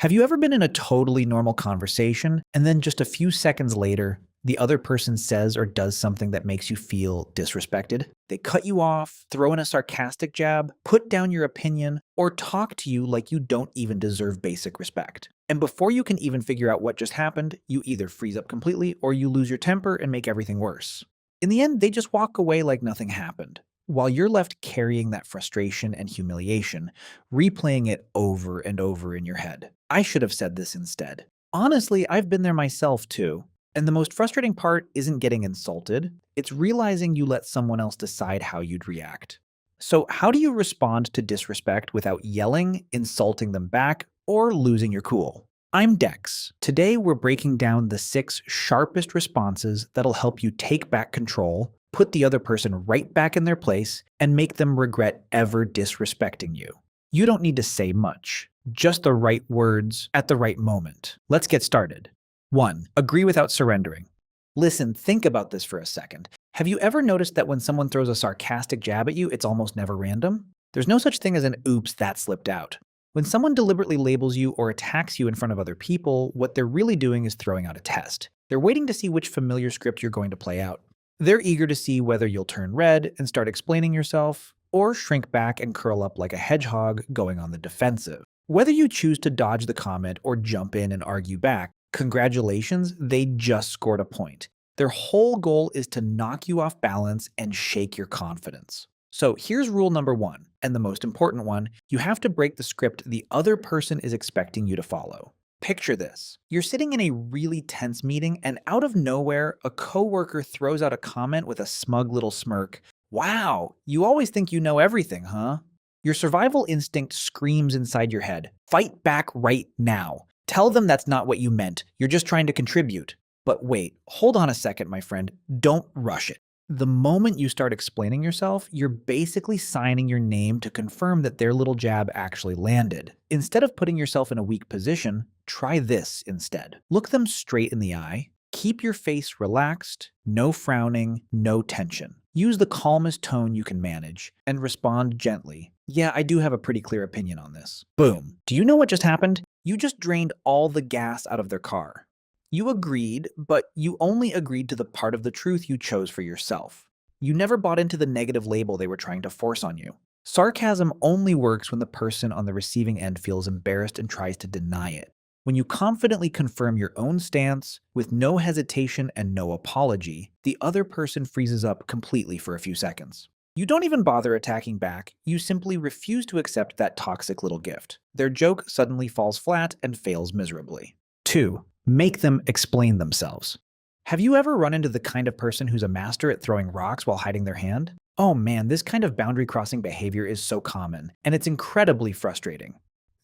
Have you ever been in a totally normal conversation and then just a few seconds later, the other person says or does something that makes you feel disrespected? They cut you off, throw in a sarcastic jab, put down your opinion, or talk to you like you don't even deserve basic respect. And before you can even figure out what just happened, you either freeze up completely or you lose your temper and make everything worse. In the end, they just walk away like nothing happened, while you're left carrying that frustration and humiliation, replaying it over and over in your head. I should have said this instead. Honestly, I've been there myself too. And the most frustrating part isn't getting insulted, it's realizing you let someone else decide how you'd react. So, how do you respond to disrespect without yelling, insulting them back, or losing your cool? I'm Dex. Today, we're breaking down the 6 sharpest responses that'll help you take back control, put the other person right back in their place, and make them regret ever disrespecting you. You don't need to say much, just the right words at the right moment. Let's get started. 1. Agree without surrendering. Listen, think about this for a second. Have you ever noticed that when someone throws a sarcastic jab at you, it's almost never random? There's no such thing as an oops, that slipped out. When someone deliberately labels you or attacks you in front of other people, what they're really doing is throwing out a test. They're waiting to see which familiar script you're going to play out. They're eager to see whether you'll turn red and start explaining yourself, or shrink back and curl up like a hedgehog going on the defensive. Whether you choose to dodge the comment or jump in and argue back, congratulations, they just scored a point. Their whole goal is to knock you off balance and shake your confidence. So here's rule number 1, and the most important one: you have to break the script the other person is expecting you to follow. Picture this. You're sitting in a really tense meeting, and out of nowhere, a coworker throws out a comment with a smug little smirk. Wow, you always think you know everything, huh? Your survival instinct screams inside your head, fight back right now. Tell them that's not what you meant. You're just trying to contribute. But wait, hold on a second, my friend. Don't rush it. The moment you start explaining yourself, you're basically signing your name to confirm that their little jab actually landed. Instead of putting yourself in a weak position, try this instead. Look them straight in the eye. Keep your face relaxed, no frowning, no tension. Use the calmest tone you can manage, and respond gently. Yeah, I do have a pretty clear opinion on this. Boom. Do you know what just happened? You just drained all the gas out of their car. You agreed, but you only agreed to the part of the truth you chose for yourself. You never bought into the negative label they were trying to force on you. Sarcasm only works when the person on the receiving end feels embarrassed and tries to deny it. When you confidently confirm your own stance, with no hesitation and no apology, the other person freezes up completely for a few seconds. You don't even bother attacking back, you simply refuse to accept that toxic little gift. Their joke suddenly falls flat and fails miserably. 2. Make them explain themselves. Have you ever run into the kind of person who's a master at throwing rocks while hiding their hand? Oh man, this kind of boundary-crossing behavior is so common, and it's incredibly frustrating.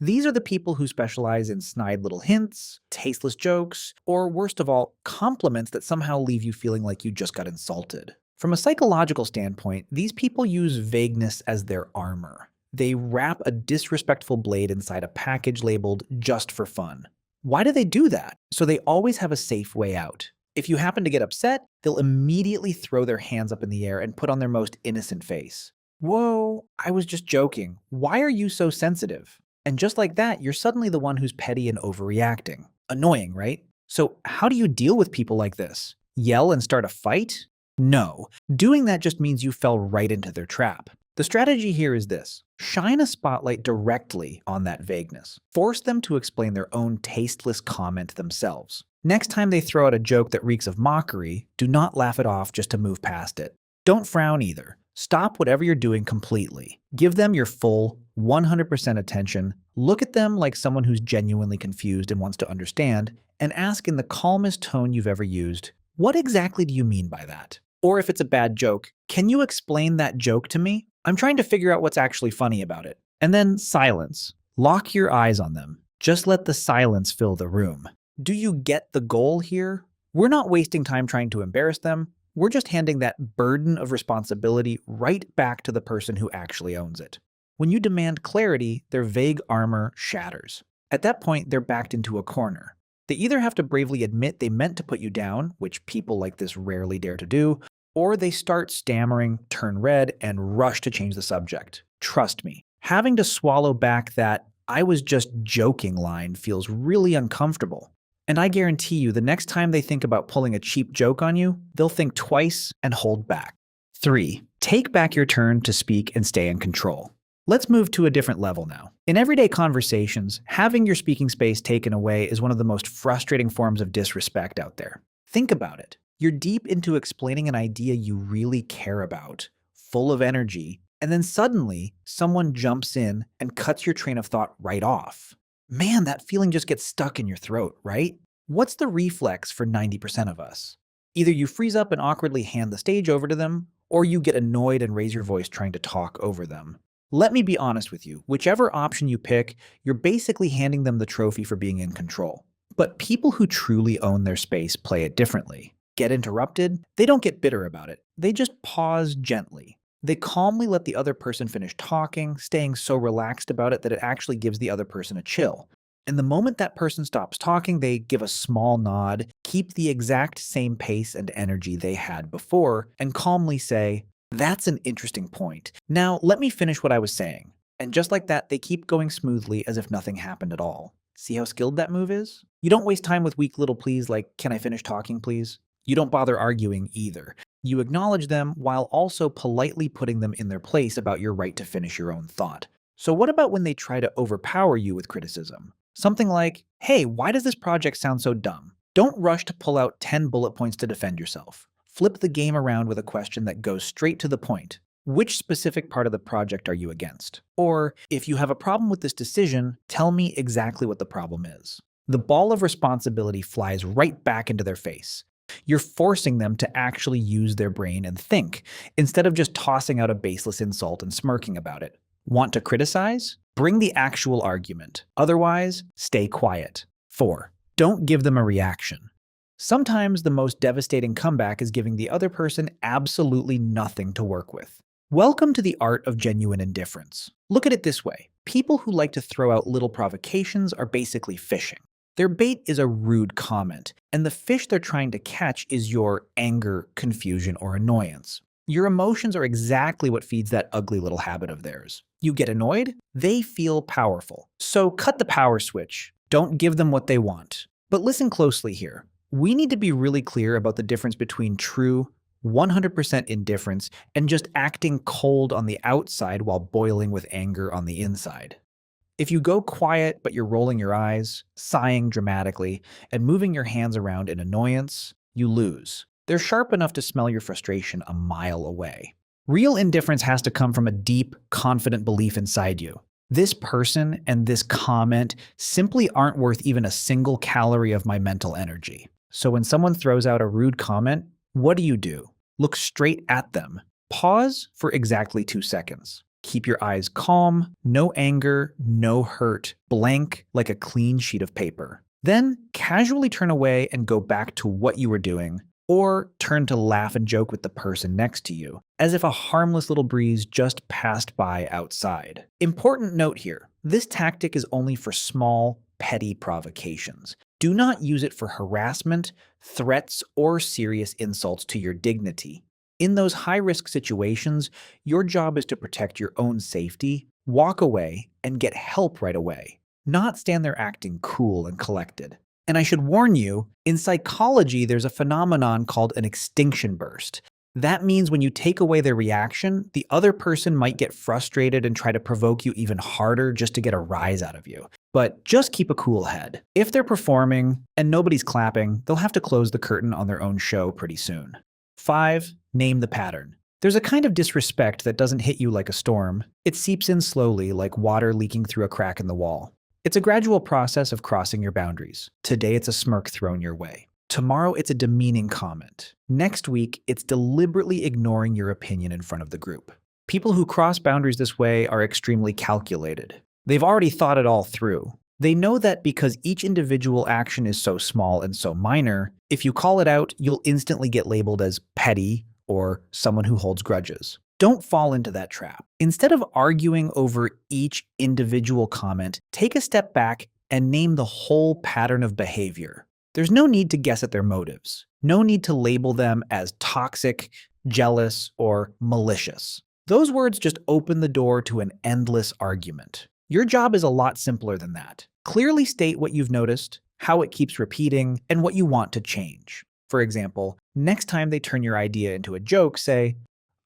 These are the people who specialize in snide little hints, tasteless jokes, or worst of all, compliments that somehow leave you feeling like you just got insulted. From a psychological standpoint, these people use vagueness as their armor. They wrap a disrespectful blade inside a package labeled "just for fun." Why do they do that? So they always have a safe way out. If you happen to get upset, they'll immediately throw their hands up in the air and put on their most innocent face. Whoa, I was just joking. Why are you so sensitive? And just like that, you're suddenly the one who's petty and overreacting. Annoying, right? So how do you deal with people like this? Yell and start a fight? No. Doing that just means you fell right into their trap. The strategy here is this: shine a spotlight directly on that vagueness. Force them to explain their own tasteless comment themselves. Next time they throw out a joke that reeks of mockery, do not laugh it off just to move past it. Don't frown either. Stop whatever you're doing completely. Give them your full 100% attention. Look at them like someone who's genuinely confused and wants to understand, and ask in the calmest tone you've ever used, "What exactly do you mean by that?" Or if it's a bad joke, "Can you explain that joke to me? I'm trying to figure out what's actually funny about it." And then silence. Lock your eyes on them. Just let the silence fill the room. Do you get the goal here? We're not wasting time trying to embarrass them. We're just handing that burden of responsibility right back to the person who actually owns it. When you demand clarity, their vague armor shatters. At that point, they're backed into a corner. They either have to bravely admit they meant to put you down, which people like this rarely dare to do, or they start stammering, turn red, and rush to change the subject. Trust me, having to swallow back that "I was just joking" line feels really uncomfortable. And I guarantee you, the next time they think about pulling a cheap joke on you, they'll think twice and hold back. 3. Take back your turn to speak and stay in control. Let's move to a different level now. In everyday conversations, having your speaking space taken away is one of the most frustrating forms of disrespect out there. Think about it. You're deep into explaining an idea you really care about, full of energy, and then suddenly someone jumps in and cuts your train of thought right off. Man, that feeling just gets stuck in your throat, right? What's the reflex for 90% of us? Either you freeze up and awkwardly hand the stage over to them, or you get annoyed and raise your voice trying to talk over them. Let me be honest with you, whichever option you pick, you're basically handing them the trophy for being in control. But people who truly own their space play it differently. Get interrupted? They don't get bitter about it. They just pause gently. They calmly let the other person finish talking, staying so relaxed about it that it actually gives the other person a chill. And the moment that person stops talking, they give a small nod, keep the exact same pace and energy they had before, and calmly say, "That's an interesting point. Now, let me finish what I was saying." And just like that, they keep going smoothly as if nothing happened at all. See how skilled that move is? You don't waste time with weak little pleas like, "Can I finish talking, please?" You don't bother arguing either. You acknowledge them while also politely putting them in their place about your right to finish your own thought. So what about when they try to overpower you with criticism? Something like, "Hey, why does this project sound so dumb?" Don't rush to pull out 10 bullet points to defend yourself. Flip the game around with a question that goes straight to the point. Which specific part of the project are you against? Or, if you have a problem with this decision, tell me exactly what the problem is. The ball of responsibility flies right back into their face. You're forcing them to actually use their brain and think, instead of just tossing out a baseless insult and smirking about it. Want to criticize? Bring the actual argument. Otherwise, stay quiet. 4. Don't give them a reaction. Sometimes the most devastating comeback is giving the other person absolutely nothing to work with. Welcome to the art of genuine indifference. Look at it this way. People who like to throw out little provocations are basically fishing. Their bait is a rude comment, and the fish they're trying to catch is your anger, confusion, or annoyance. Your emotions are exactly what feeds that ugly little habit of theirs. You get annoyed, they feel powerful. So cut the power switch. Don't give them what they want. But listen closely here. We need to be really clear about the difference between true, 100% indifference and just acting cold on the outside while boiling with anger on the inside. If you go quiet but you're rolling your eyes, sighing dramatically, and moving your hands around in annoyance, you lose. They're sharp enough to smell your frustration a mile away. Real indifference has to come from a deep, confident belief inside you. This person and this comment simply aren't worth even a single calorie of my mental energy. So when someone throws out a rude comment, what do? Look straight at them. Pause for exactly 2 seconds. Keep your eyes calm, no anger, no hurt, blank like a clean sheet of paper. Then casually turn away and go back to what you were doing, or turn to laugh and joke with the person next to you, as if a harmless little breeze just passed by outside. Important note here, this tactic is only for small, petty provocations. Do not use it for harassment, threats, or serious insults to your dignity. In those high-risk situations, your job is to protect your own safety, walk away, and get help right away, not stand there acting cool and collected. And I should warn you, in psychology, there's a phenomenon called an extinction burst. That means when you take away their reaction, the other person might get frustrated and try to provoke you even harder just to get a rise out of you. But just keep a cool head. If they're performing and nobody's clapping, they'll have to close the curtain on their own show pretty soon. 5. Name the pattern. There's a kind of disrespect that doesn't hit you like a storm. It seeps in slowly like water leaking through a crack in the wall. It's a gradual process of crossing your boundaries. Today it's a smirk thrown your way. Tomorrow it's a demeaning comment. Next week it's deliberately ignoring your opinion in front of the group. People who cross boundaries this way are extremely calculated. They've already thought it all through. They know that because each individual action is so small and so minor, if you call it out, you'll instantly get labeled as petty or someone who holds grudges. Don't fall into that trap. Instead of arguing over each individual comment, take a step back and name the whole pattern of behavior. There's no need to guess at their motives. No need to label them as toxic, jealous, or malicious. Those words just open the door to an endless argument. Your job is a lot simpler than that. Clearly state what you've noticed, how it keeps repeating, and what you want to change. For example, next time they turn your idea into a joke, say,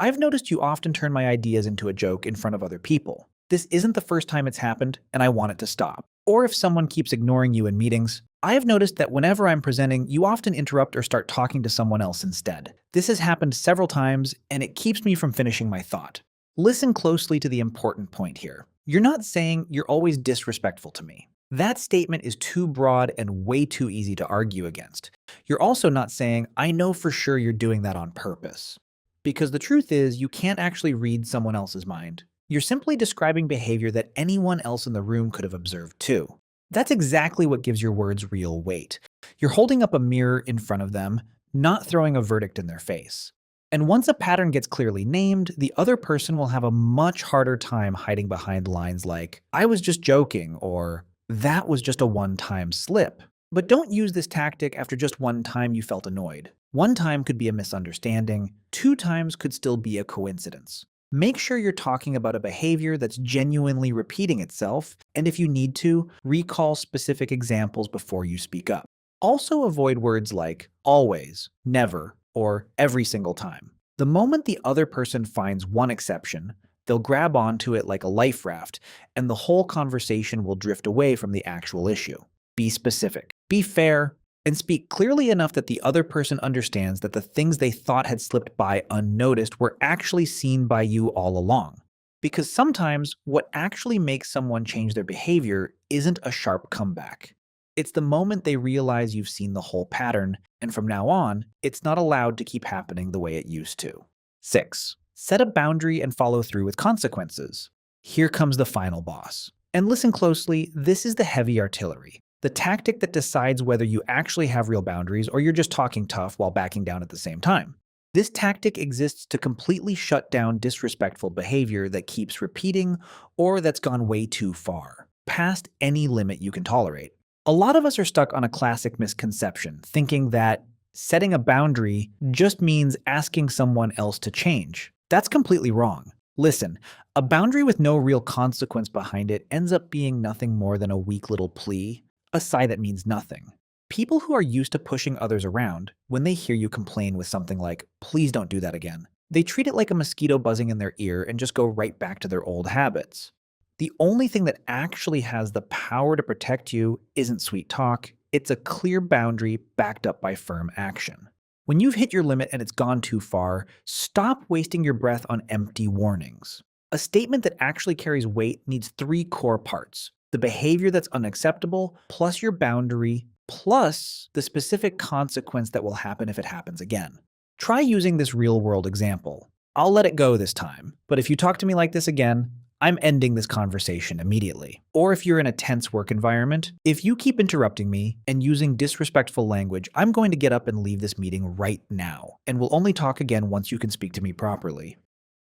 "I've noticed you often turn my ideas into a joke in front of other people. This isn't the first time it's happened, and I want it to stop." Or if someone keeps ignoring you in meetings, "I have noticed that whenever I'm presenting, you often interrupt or start talking to someone else instead. This has happened several times, and it keeps me from finishing my thought." Listen closely to the important point here. You're not saying you're always disrespectful to me. That statement is too broad and way too easy to argue against. You're also not saying, "I know for sure you're doing that on purpose." Because the truth is, you can't actually read someone else's mind. You're simply describing behavior that anyone else in the room could have observed too. That's exactly what gives your words real weight. You're holding up a mirror in front of them, not throwing a verdict in their face. And once a pattern gets clearly named, the other person will have a much harder time hiding behind lines like, "I was just joking," or "that was just a one-time slip." But don't use this tactic after just one time you felt annoyed. One time could be a misunderstanding, 2 times could still be a coincidence. Make sure you're talking about a behavior that's genuinely repeating itself, and if you need to, recall specific examples before you speak up. Also avoid words like always, never, or every single time. The moment the other person finds one exception, they'll grab onto it like a life raft, and the whole conversation will drift away from the actual issue. Be specific, be fair, and speak clearly enough that the other person understands that the things they thought had slipped by unnoticed were actually seen by you all along. Because sometimes what actually makes someone change their behavior isn't a sharp comeback. It's the moment they realize you've seen the whole pattern, and from now on, it's not allowed to keep happening the way it used to. 6. Set a boundary and follow through with consequences. Here comes the final boss. And listen closely, this is the heavy artillery. The tactic that decides whether you actually have real boundaries or you're just talking tough while backing down at the same time. This tactic exists to completely shut down disrespectful behavior that keeps repeating or that's gone way too far, past any limit you can tolerate. A lot of us are stuck on a classic misconception, thinking that setting a boundary just means asking someone else to change. That's completely wrong. Listen, a boundary with no real consequence behind it ends up being nothing more than a weak little plea, a sigh that means nothing. People who are used to pushing others around, when they hear you complain with something like, "Please don't do that again," they treat it like a mosquito buzzing in their ear and just go right back to their old habits. The only thing that actually has the power to protect you isn't sweet talk, it's a clear boundary backed up by firm action. When you've hit your limit and it's gone too far, stop wasting your breath on empty warnings. A statement that actually carries weight needs 3 core parts: the behavior that's unacceptable, plus your boundary, plus the specific consequence that will happen if it happens again. Try using this real-world example. "I'll let it go this time, but if you talk to me like this again, I'm ending this conversation immediately." Or if you're in a tense work environment, "If you keep interrupting me and using disrespectful language, I'm going to get up and leave this meeting right now, and we'll only talk again once you can speak to me properly."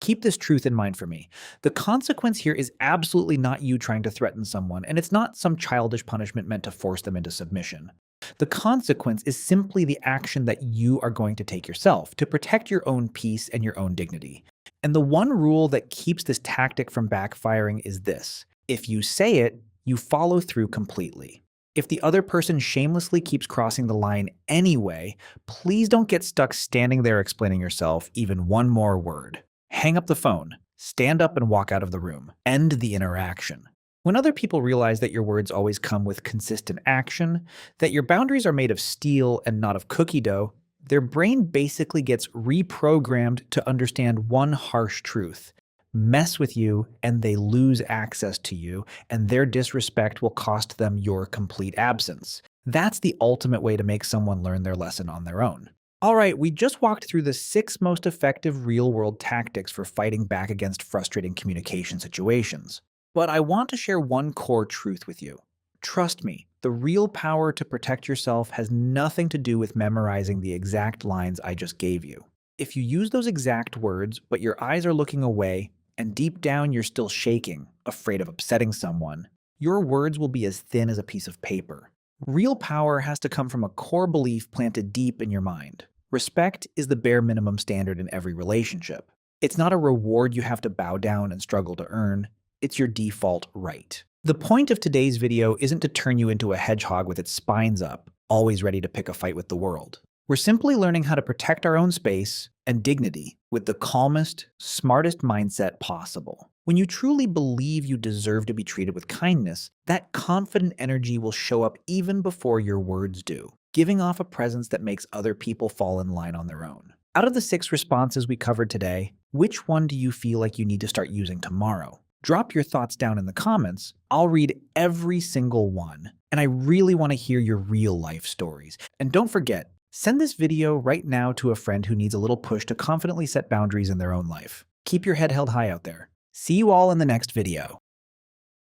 Keep this truth in mind for me. The consequence here is absolutely not you trying to threaten someone, and it's not some childish punishment meant to force them into submission. The consequence is simply the action that you are going to take yourself to protect your own peace and your own dignity. And the one rule that keeps this tactic from backfiring is this: if you say it, you follow through completely. If the other person shamelessly keeps crossing the line anyway, please don't get stuck standing there explaining yourself even one more word. Hang up the phone, stand up and walk out of the room. End the interaction. When other people realize that your words always come with consistent action, that your boundaries are made of steel and not of cookie dough, their brain basically gets reprogrammed to understand one harsh truth: mess with you and they lose access to you, and their disrespect will cost them your complete absence. That's the ultimate way to make someone learn their lesson on their own. All right, we just walked through the 6 most effective real-world tactics for fighting back against frustrating communication situations. But I want to share one core truth with you. Trust me, the real power to protect yourself has nothing to do with memorizing the exact lines I just gave you. If you use those exact words, but your eyes are looking away, and deep down you're still shaking, afraid of upsetting someone, your words will be as thin as a piece of paper. Real power has to come from a core belief planted deep in your mind. Respect is the bare minimum standard in every relationship. It's not a reward you have to bow down and struggle to earn. it's your default right. The point of today's video isn't to turn you into a hedgehog with its spines up, always ready to pick a fight with the world. We're simply learning how to protect our own space and dignity with the calmest, smartest mindset possible. When you truly believe you deserve to be treated with kindness, that confident energy will show up even before your words do, giving off a presence that makes other people fall in line on their own. Out of the 6 responses we covered today, which one do you feel like you need to start using tomorrow? Drop your thoughts down in the comments. I'll read every single one, and I really want to hear your real-life stories. And don't forget, send this video right now to a friend who needs a little push to confidently set boundaries in their own life. Keep your head held high out there. See you all in the next video.